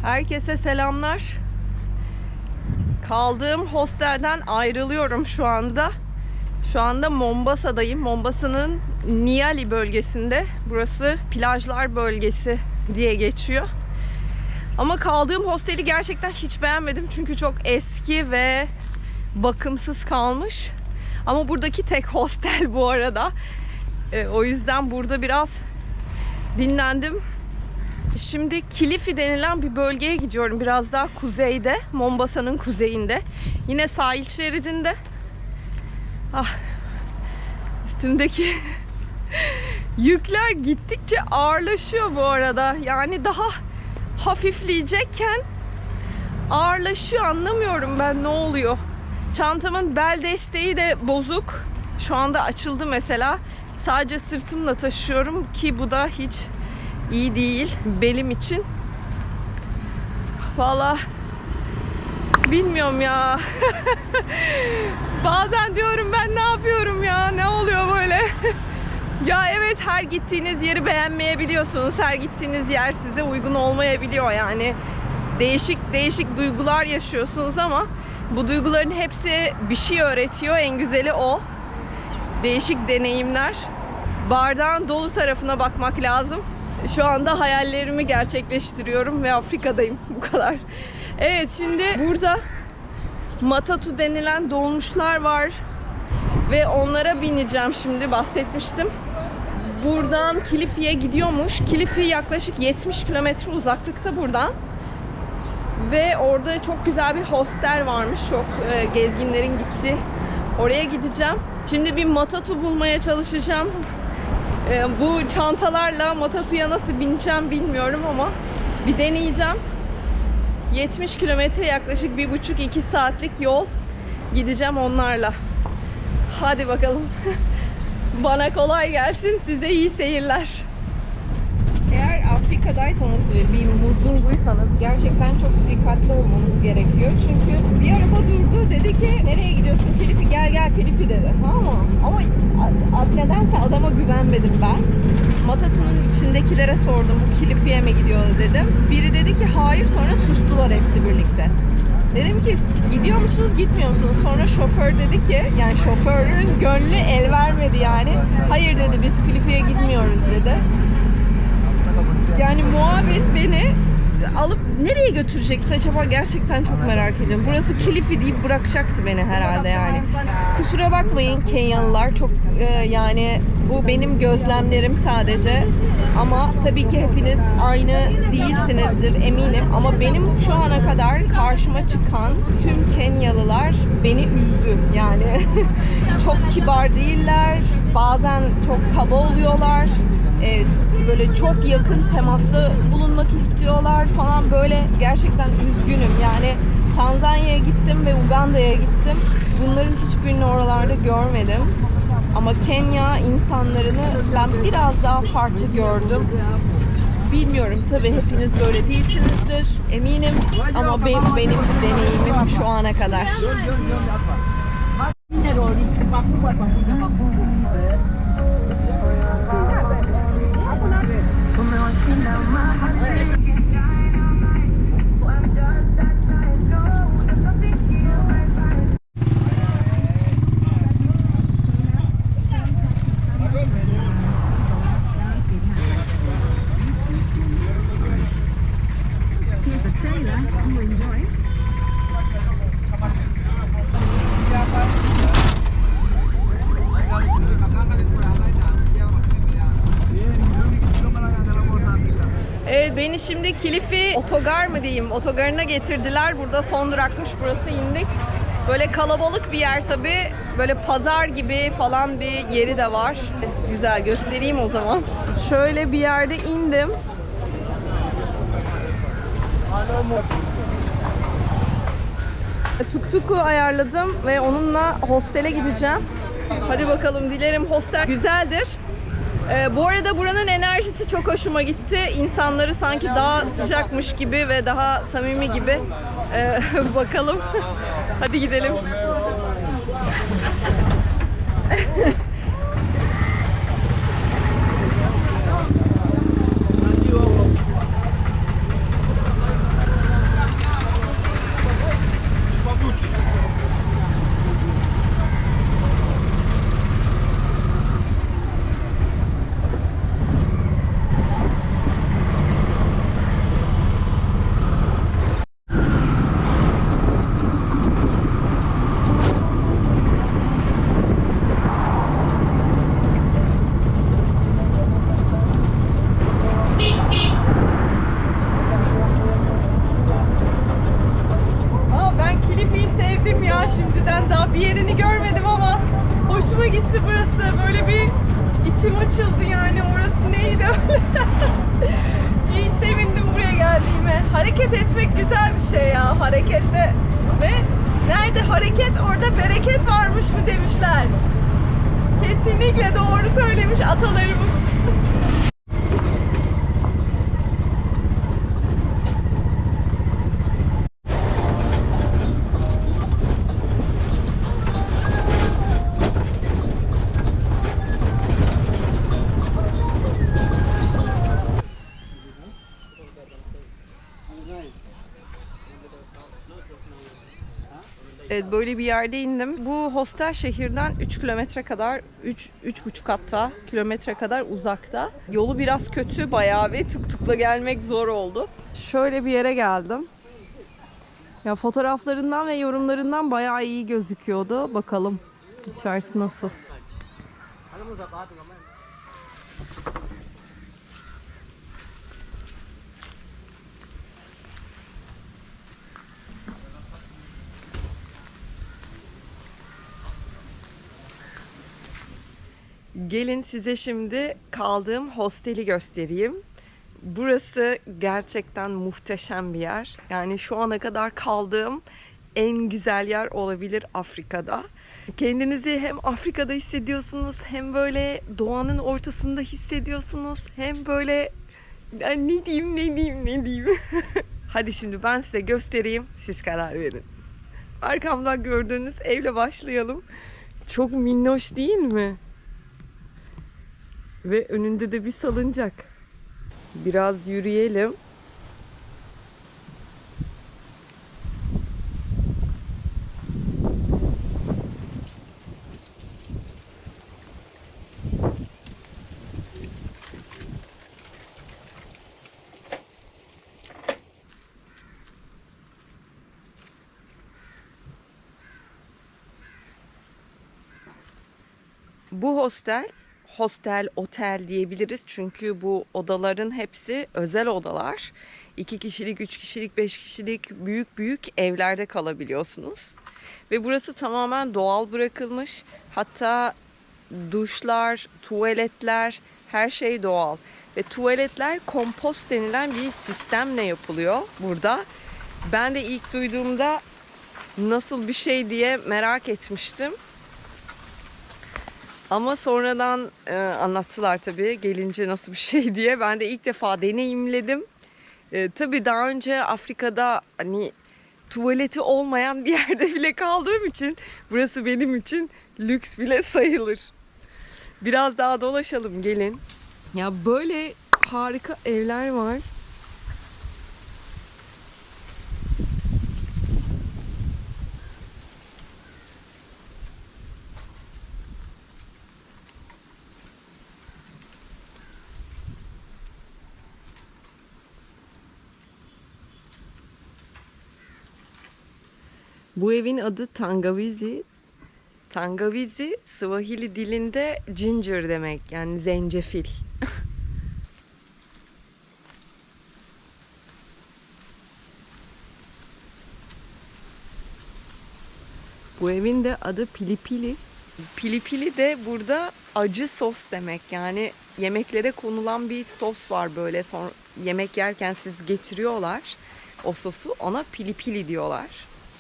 Herkese selamlar. Kaldığım hostelden ayrılıyorum şu anda. Şu anda Mombasa'dayım. Mombasa'nın Nyali bölgesinde. Burası plajlar bölgesi diye geçiyor. Ama kaldığım hosteli gerçekten hiç beğenmedim. Çünkü çok eski ve bakımsız kalmış. Ama buradaki tek hostel bu arada. O yüzden burada biraz dinlendim. Şimdi Kilifi denilen bir bölgeye gidiyorum. Biraz daha kuzeyde. Mombasa'nın kuzeyinde. Yine sahil şeridinde. Üstümdeki yükler gittikçe ağırlaşıyor bu arada. Yani daha hafifleyecekken ağırlaşıyor. Anlamıyorum ben ne oluyor. Çantamın bel desteği de bozuk. Şu anda açıldı mesela. Sadece sırtımla taşıyorum ki bu da hiç iyi değil belim için. Vallahi bilmiyorum ya. Bazen diyorum ben ne yapıyorum ya? Ne oluyor böyle? Ya evet, her gittiğiniz yeri beğenmeyebiliyorsunuz. Her gittiğiniz yer size uygun olmayabiliyor yani. Değişik duygular yaşıyorsunuz ama bu duyguların hepsi bir şey öğretiyor. En güzeli o. Değişik deneyimler. Bardağın dolu tarafına bakmak lazım. Şu anda hayallerimi gerçekleştiriyorum ve Afrika'dayım. Bu kadar. Evet, şimdi burada matatu denilen dolmuşlar var. Ve onlara bineceğim şimdi. Bahsetmiştim. Buradan Kilifi'ye gidiyormuş. Kilifi yaklaşık 70 kilometre uzaklıkta buradan. Ve orada çok güzel bir hostel varmış. Çok gezginlerin gittiği. Oraya gideceğim. Şimdi bir matatu bulmaya çalışacağım. Bu çantalarla matatuya nasıl bineceğim bilmiyorum ama bir deneyeceğim. 70 kilometre, yaklaşık 1,5-2 saatlik yol gideceğim onlarla. Hadi bakalım. Bana kolay gelsin, size iyi seyirler. Eğer Afrika'daysanız ve bir muzunguysanız gerçekten çok dikkatli olmanız gerekiyor. Çünkü bir araba durdu, dedi ki nereye gidiyorsun Kilifi, gel Kilifi dedi, tamam mı? Ama nedense adama güvenmedim ben. Matatunun içindekilere sordum, bu Kilifi'ye mi gidiyor dedim. Biri dedi ki hayır, sonra sustular hepsi birlikte. Dedim ki gidiyor musunuz, gitmiyor musunuz? Sonra şoför dedi ki, yani şoförün gönlü el vermedi yani. Hayır dedi, biz Kilifi'ye gitmiyoruz dedi. Yani muavin beni alıp nereye götürecekti acaba, gerçekten çok merak ediyorum. Burası Kilifi deyip bırakacaktı beni herhalde yani. Kusura bakmayın Kenyalılar, çok yani bu benim gözlemlerim sadece. Ama tabii ki hepiniz aynı değilsinizdir eminim. Ama benim şu ana kadar karşıma çıkan tüm Kenyalılar beni üzdü. Yani çok kibar değiller, bazen çok kaba oluyorlar. Böyle çok yakın temasta bulunmak istiyorlar falan, böyle gerçekten üzgünüm. Yani Tanzanya'ya gittim ve Uganda'ya gittim. Bunların hiçbirini oralarda görmedim. Ama Kenya insanlarını ben biraz daha farklı gördüm. Bilmiyorum, tabii hepiniz böyle değilsinizdir eminim. Ama benim deneyimim şu ana kadar. Evet, beni şimdi Kilifi otogar mı diyeyim, otogarına getirdiler. Burada son durakmış burası, indik. Böyle kalabalık bir yer tabii. Böyle pazar gibi falan bir yeri de var. Güzel, göstereyim o zaman. Şöyle bir yerde indim. Tuk-tuk'u ayarladım ve onunla hostele gideceğim. Hadi bakalım, dilerim hostel güzeldir. Bu arada buranın enerjisi çok hoşuma gitti. İnsanları sanki daha sıcakmış gibi ve daha samimi gibi. Bakalım. Hadi gidelim. bir yerini görmedim ama hoşuma gitti burası. Böyle bir içim açıldı yani. Orası neydi öyle? İyi sevindim buraya geldiğime. Hareket etmek güzel bir şey ya. Harekette ve nerede hareket orada bereket varmış mı demişler. Kesinlikle doğru söylemiş atalarımız. Evet, böyle bir yerde indim. Bu hostel şehirden 3 kilometre kadar, 3,5 hatta kilometre kadar uzakta. Yolu biraz kötü bayağı ve tuk-tukla gelmek zor oldu. Şöyle bir yere geldim. Ya fotoğraflarından ve yorumlarından bayağı iyi gözüküyordu. Bakalım içerisi nasıl. Gelin size şimdi kaldığım hosteli göstereyim. Burası gerçekten muhteşem bir yer. Yani şu ana kadar kaldığım en güzel yer olabilir Afrika'da. Kendinizi hem Afrika'da hissediyorsunuz, hem böyle doğanın ortasında hissediyorsunuz, hem böyle ne diyeyim. Hadi şimdi ben size göstereyim, siz karar verin. Arkamdan gördüğünüz evle başlayalım. Çok minnoş değil mi? Ve önünde de bir salıncak. Biraz yürüyelim. Bu hostel, otel diyebiliriz. Çünkü bu odaların hepsi özel odalar. 2 kişilik, 3 kişilik, 5 kişilik büyük evlerde kalabiliyorsunuz. Ve burası tamamen doğal bırakılmış. Hatta duşlar, tuvaletler, her şey doğal. Ve tuvaletler kompost denilen bir sistemle yapılıyor burada. Ben de ilk duyduğumda nasıl bir şey diye merak etmiştim. Ama sonradan anlattılar tabii gelince nasıl bir şey diye. Ben de ilk defa deneyimledim. Tabii daha önce Afrika'da hani tuvaleti olmayan bir yerde bile kaldığım için burası benim için lüks bile sayılır. Biraz daha dolaşalım gelin. Ya böyle harika evler var. Bu evin adı Tangawizi. Tangawizi Swahili dilinde ginger demek, yani zencefil. Bu evin de adı Pilipili. Pilipili de burada acı sos demek. Yani yemeklere konulan bir sos var böyle. Sonra yemek yerken siz getiriyorlar o sosu. Ona pilipili diyorlar.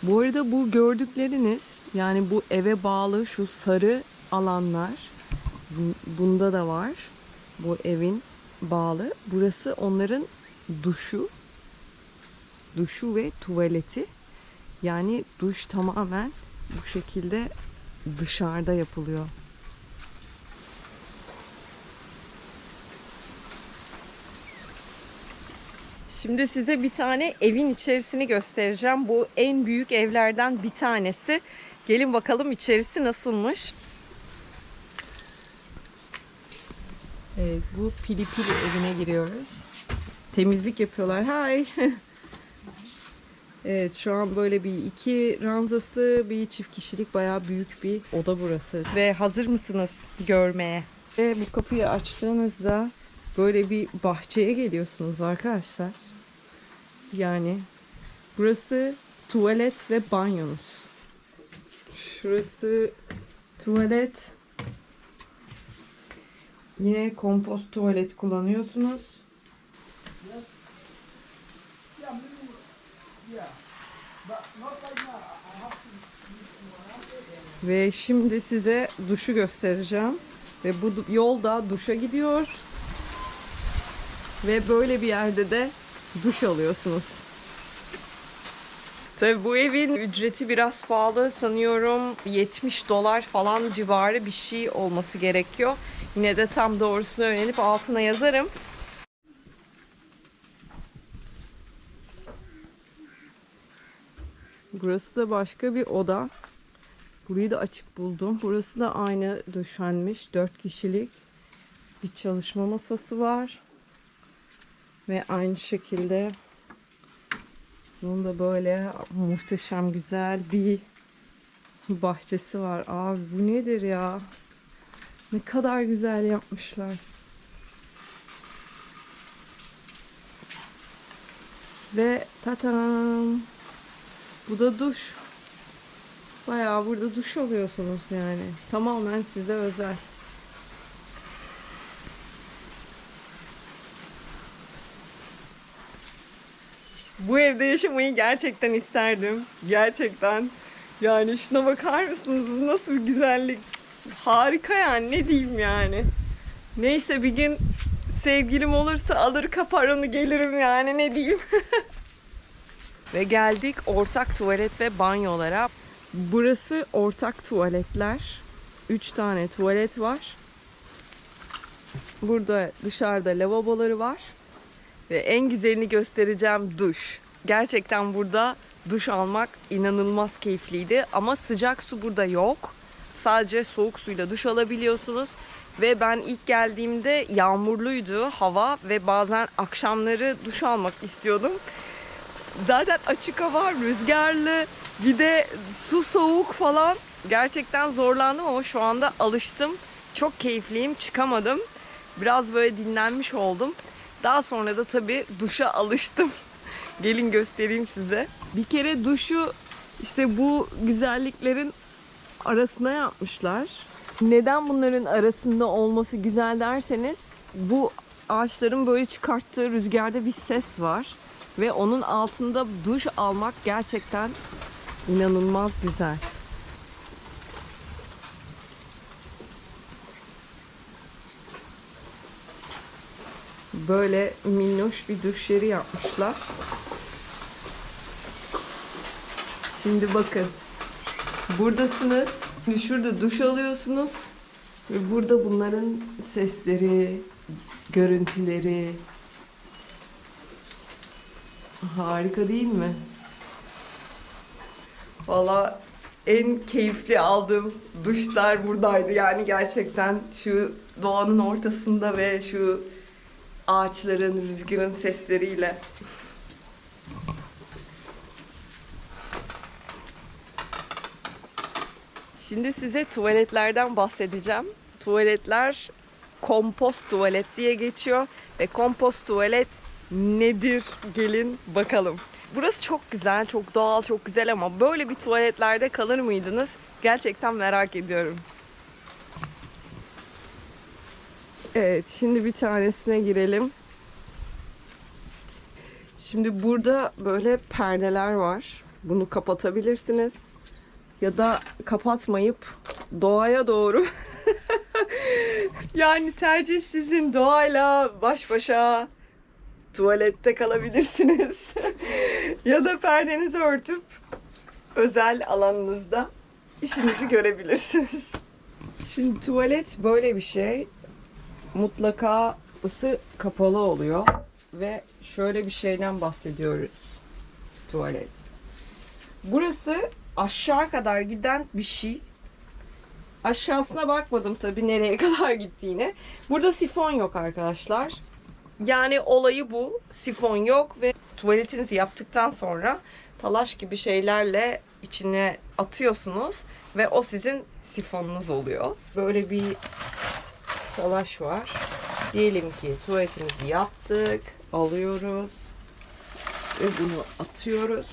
Bu arada bu gördükleriniz, yani bu eve bağlı şu sarı alanlar, bunda da var. Bu evin bağlı. Burası onların duşu ve tuvaleti. Yani duş tamamen bu şekilde dışarıda yapılıyor. Şimdi size bir tane evin içerisini göstereceğim. Bu en büyük evlerden bir tanesi. Gelin bakalım içerisi nasılmış. Evet, bu Pilipili evine giriyoruz. Temizlik yapıyorlar. Hay. Evet, şu an böyle bir 2 ranzası, bir çift kişilik bayağı büyük bir oda burası. Ve hazır mısınız görmeye? Ve bu kapıyı açtığınızda böyle bir bahçeye geliyorsunuz arkadaşlar. Yani burası tuvalet ve banyonuz. Şurası tuvalet. Yine kompost tuvalet kullanıyorsunuz. Ve şimdi size duşu göstereceğim. Ve bu yolda duşa gidiyor. Ve böyle bir yerde de duş alıyorsunuz. Tabii bu evin ücreti biraz pahalı. Sanıyorum $70 falan civarı bir şey olması gerekiyor. Yine de tam doğrusunu öğrenip altına yazarım. Burası da başka bir oda. Burayı da açık buldum. Burası da aynı döşenmiş. 4 kişilik bir çalışma masası var. Ve aynı şekilde bunun da böyle muhteşem güzel bir bahçesi var. Abi bu nedir ya? Ne kadar güzel yapmışlar. Ve tatam. Bu da duş. Bayağı burada duş alıyorsunuz yani. Tamamen size özel. Bu evde yaşamayı gerçekten isterdim. Gerçekten. Yani şuna bakar mısınız? Bu nasıl bir güzellik. Harika yani. Ne diyeyim yani. Neyse bir gün sevgilim olursa alır kapar onu gelirim yani. Ne diyeyim. Ve geldik ortak tuvalet ve banyolara. Burası ortak tuvaletler. 3 tane tuvalet var. Burada dışarıda lavaboları var. Ve en güzelini göstereceğim duş. Gerçekten burada duş almak inanılmaz keyifliydi. Ama sıcak su burada yok. Sadece soğuk suyla duş alabiliyorsunuz. Ve ben ilk geldiğimde yağmurluydu hava ve bazen akşamları duş almak istiyordum. Zaten açık hava, rüzgarlı, bir de su soğuk falan. Gerçekten zorlandım ama şu anda alıştım. Çok keyifliyim, çıkamadım. Biraz böyle dinlenmiş oldum. Daha sonra da tabii duşa alıştım. Gelin göstereyim size. Bir kere duşu işte bu güzelliklerin arasına yapmışlar. Neden bunların arasında olması güzel derseniz, bu ağaçların böyle çıkarttığı rüzgarda bir ses var. Ve onun altında duş almak gerçekten inanılmaz güzel. Böyle minnoş bir duş yeri yapmışlar. Şimdi bakın. Buradasınız. Şurada duş alıyorsunuz. Ve burada bunların sesleri, görüntüleri. Harika değil mi? Valla en keyifli aldığım duşlar buradaydı. Yani gerçekten şu doğanın ortasında ve şu ağaçların, rüzgarın sesleriyle. Şimdi size tuvaletlerden bahsedeceğim. Tuvaletler kompost tuvalet diye geçiyor. Ve kompost tuvalet nedir? Gelin bakalım. Burası çok güzel, çok doğal, çok güzel ama böyle bir tuvaletlerde kalır mıydınız? Gerçekten merak ediyorum. Evet, şimdi bir tanesine girelim. Şimdi burada böyle perdeler var. Bunu kapatabilirsiniz. Ya da kapatmayıp doğaya doğru yani tercih sizin, doğayla baş başa tuvalette kalabilirsiniz. Ya da perdenizi örtüp özel alanınızda işinizi görebilirsiniz. Şimdi tuvalet böyle bir şey. Mutlaka ısı kapalı oluyor. Ve şöyle bir şeyden bahsediyoruz. Tuvalet. Burası aşağı kadar giden bir şey. Aşağısına bakmadım tabii nereye kadar gittiğine. Burada sifon yok arkadaşlar. Yani olayı bu. Sifon yok ve tuvaletinizi yaptıktan sonra talaş gibi şeylerle içine atıyorsunuz ve o sizin sifonunuz oluyor. Böyle bir talaş var. Diyelim ki tuvaletimizi yaptık. Alıyoruz ve bunu atıyoruz.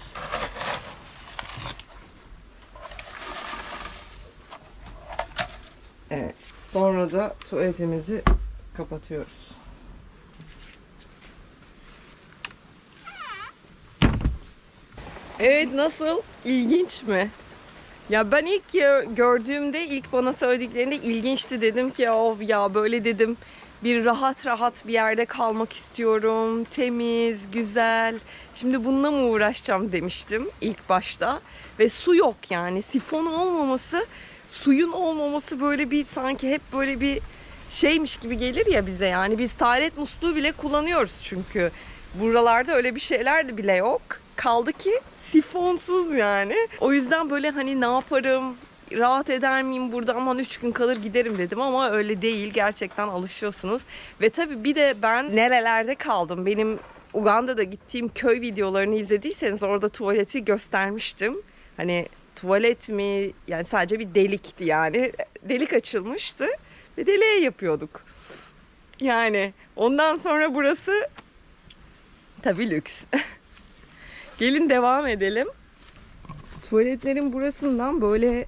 Evet. Sonra da tuvaletimizi kapatıyoruz. Evet, nasıl? İlginç mi? Ya ben ilk gördüğümde, ilk bana söylediklerinde ilginçti, dedim ki of ya, böyle dedim bir rahat rahat bir yerde kalmak istiyorum. Temiz, güzel. Şimdi bununla mı uğraşacağım demiştim ilk başta. Ve su yok yani. Sifon olmaması, suyun olmaması böyle bir sanki hep böyle bir şeymiş gibi gelir ya bize yani. Biz tuvalet musluğu bile kullanıyoruz çünkü. Buralarda öyle bir şeyler de bile yok. Kaldı ki sifonsuz yani. O yüzden böyle hani ne yaparım, rahat eder miyim burada, aman 3 gün kalır giderim dedim ama öyle değil. Gerçekten alışıyorsunuz. Ve tabii bir de ben nerelerde kaldım. Benim Uganda'da gittiğim köy videolarını izlediyseniz orada tuvaleti göstermiştim. Hani tuvalet mi, yani sadece bir delikti yani. Delik açılmıştı ve deliğe yapıyorduk. Yani ondan sonra burası tabii lüks. Gelin devam edelim. Tuvaletlerin burasından böyle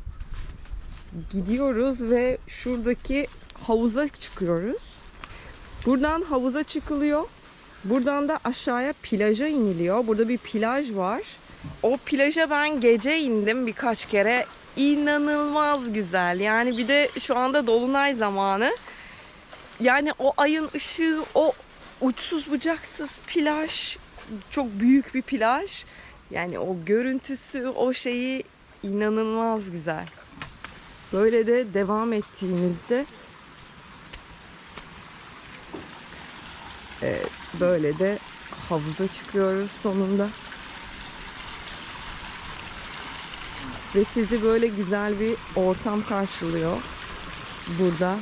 gidiyoruz ve şuradaki havuza çıkıyoruz. Buradan havuza çıkılıyor. Buradan da aşağıya plaja iniliyor. Burada bir plaj var. O plaja ben gece indim birkaç kere. İnanılmaz güzel. Yani bir de şu anda dolunay zamanı. Yani o ayın ışığı, o uçsuz bucaksız plaj, çok büyük bir plaj. Yani o görüntüsü, o şeyi inanılmaz güzel. Böyle de devam ettiğimizde böyle de havuza çıkıyoruz sonunda. Ve sizi böyle güzel bir ortam karşılıyor burada.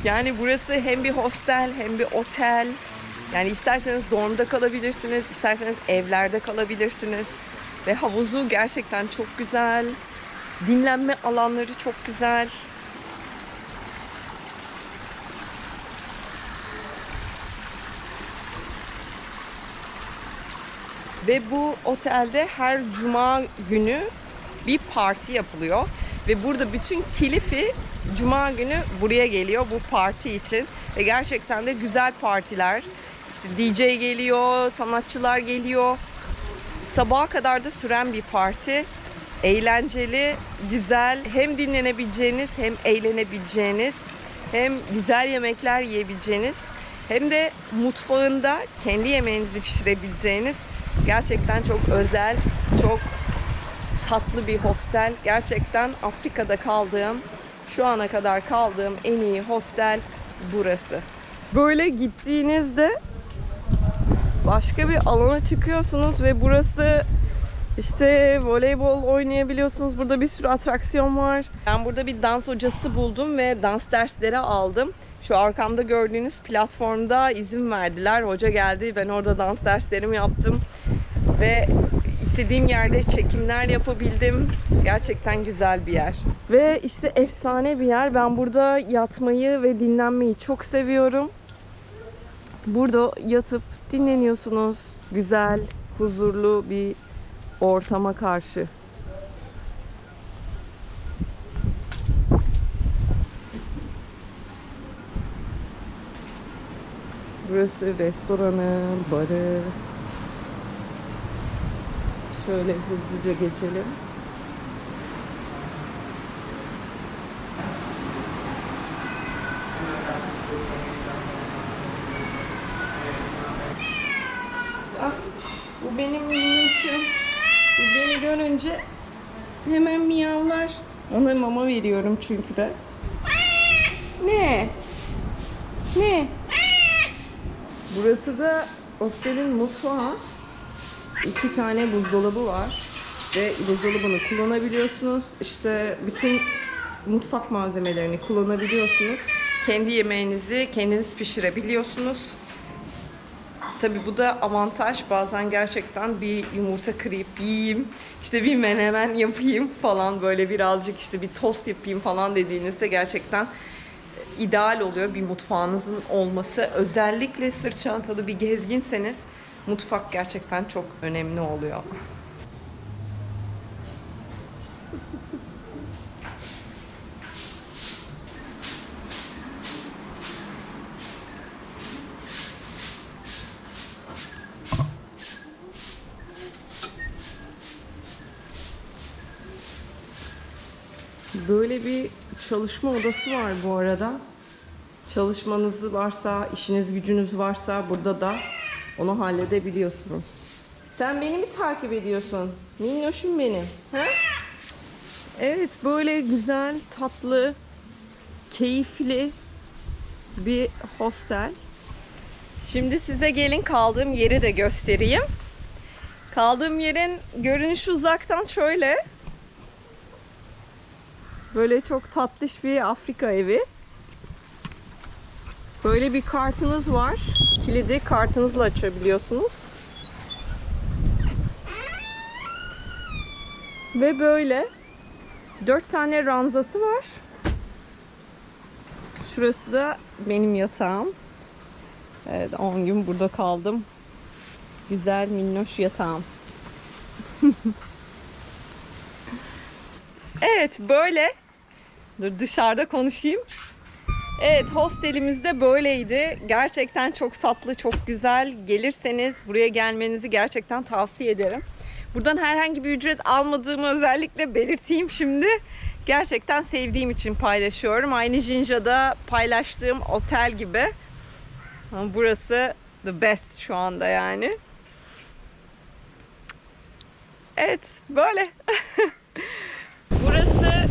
Yani burası hem bir hostel hem bir otel. Yani isterseniz dormda kalabilirsiniz, isterseniz evlerde kalabilirsiniz. Ve havuzu gerçekten çok güzel. Dinlenme alanları çok güzel. Ve bu otelde her cuma günü bir parti yapılıyor. Ve burada bütün Kilifi cuma günü buraya geliyor bu parti için. Ve gerçekten de güzel partiler. İşte DJ geliyor, sanatçılar geliyor. Sabaha kadar da süren bir parti. Eğlenceli, güzel. Hem dinlenebileceğiniz, hem eğlenebileceğiniz, hem güzel yemekler yiyebileceğiniz, hem de mutfağında kendi yemeğinizi pişirebileceğiniz gerçekten çok özel, çok tatlı bir hostel. Gerçekten Afrika'da kaldığım, şu ana kadar kaldığım en iyi hostel burası. Böyle gittiğinizde başka bir alana çıkıyorsunuz ve burası işte voleybol oynayabiliyorsunuz. Burada bir sürü atraksiyon var. Ben burada bir dans hocası buldum ve dans dersleri aldım. Şu arkamda gördüğünüz platformda izin verdiler. Hoca geldi. Ben orada dans derslerimi yaptım. Ve istediğim yerde çekimler yapabildim. Gerçekten güzel bir yer. Ve işte efsane bir yer. Ben burada yatmayı ve dinlenmeyi çok seviyorum. Burada yatıp dinleniyorsunuz. Güzel, huzurlu bir ortama karşı. Burası restoranı, barı. Şöyle hızlıca geçelim. Ah, bu benim minnoşum. Bu beni görünce hemen miyavlar. Ona mama veriyorum çünkü de. Ne? Ne? Burası da hostelin mutfağı. 2 tane buzdolabı var. Ve buzdolabını kullanabiliyorsunuz. İşte bütün mutfak malzemelerini kullanabiliyorsunuz. Kendi yemeğinizi kendiniz pişirebiliyorsunuz. Tabii bu da avantaj. Bazen gerçekten bir yumurta kırıp yiyeyim, işte bir menemen yapayım falan, böyle birazcık işte bir tost yapayım falan dediğinizde gerçekten ideal oluyor bir mutfağınızın olması. Özellikle sırt çantalı bir gezginseniz mutfak gerçekten çok önemli oluyor. Böyle bir çalışma odası var bu arada. Çalışmanız varsa, işiniz gücünüz varsa burada da onu halledebiliyorsunuz. Sen beni mi takip ediyorsun? Minnoşum benim. Ha? Evet, böyle güzel, tatlı, keyifli bir hostel. Şimdi size gelin kaldığım yeri de göstereyim. Kaldığım yerin görünüşü uzaktan şöyle. Böyle çok tatlış bir Afrika evi. Böyle bir kartınız var. Kilidi kartınızla açabiliyorsunuz. Ve böyle 4 tane ranzası var. Şurası da benim yatağım. Evet, 10 gün burada kaldım. Güzel minnoş yatağım. Evet, böyle. Dur dışarıda konuşayım. Evet, hostelimiz de böyleydi. Gerçekten çok tatlı, çok güzel. Gelirseniz buraya gelmenizi gerçekten tavsiye ederim. Buradan herhangi bir ücret almadığımı özellikle belirteyim şimdi. Gerçekten sevdiğim için paylaşıyorum. Aynı Jinja'da paylaştığım otel gibi. Ama burası the best şu anda yani. Evet, böyle. Burası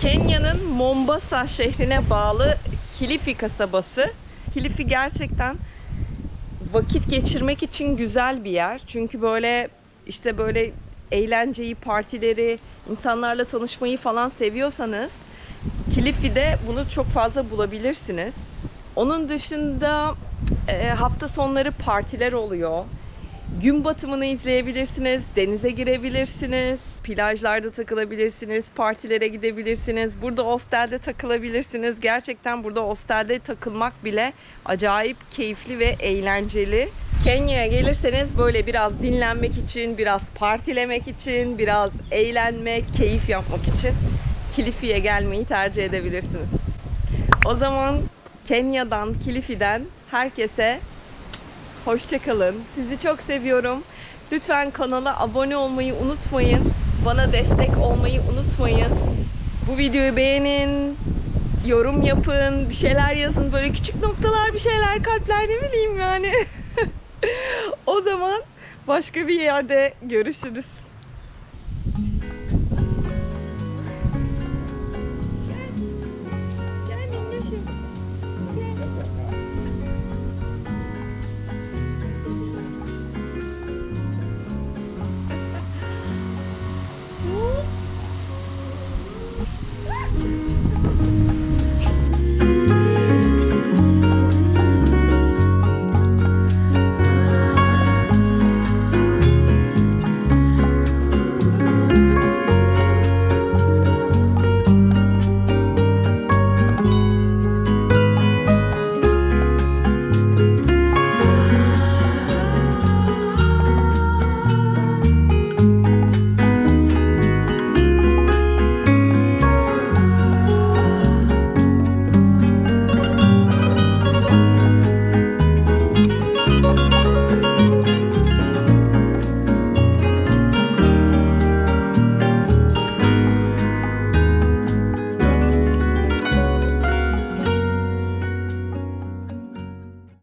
Kenya'nın Mombasa şehrine bağlı Kilifi kasabası. Kilifi gerçekten vakit geçirmek için güzel bir yer. Çünkü böyle işte böyle eğlenceyi, partileri, insanlarla tanışmayı falan seviyorsanız Kilifi'de bunu çok fazla bulabilirsiniz. Onun dışında hafta sonları partiler oluyor. Gün batımını izleyebilirsiniz, denize girebilirsiniz, plajlarda takılabilirsiniz, partilere gidebilirsiniz. Burada hostelde takılabilirsiniz. Gerçekten burada hostelde takılmak bile acayip keyifli ve eğlenceli. Kenya'ya gelirseniz böyle biraz dinlenmek için, biraz partilemek için, biraz eğlenmek, keyif yapmak için Kilifi'ye gelmeyi tercih edebilirsiniz. O zaman Kenya'dan, Kilifi'den herkese hoşça kalın. Sizi çok seviyorum. Lütfen kanala abone olmayı unutmayın. Bana destek olmayı unutmayın. Bu videoyu beğenin, yorum yapın, bir şeyler yazın. Böyle küçük noktalar, bir şeyler, kalpler, ne bileyim yani. O zaman başka bir yerde görüşürüz.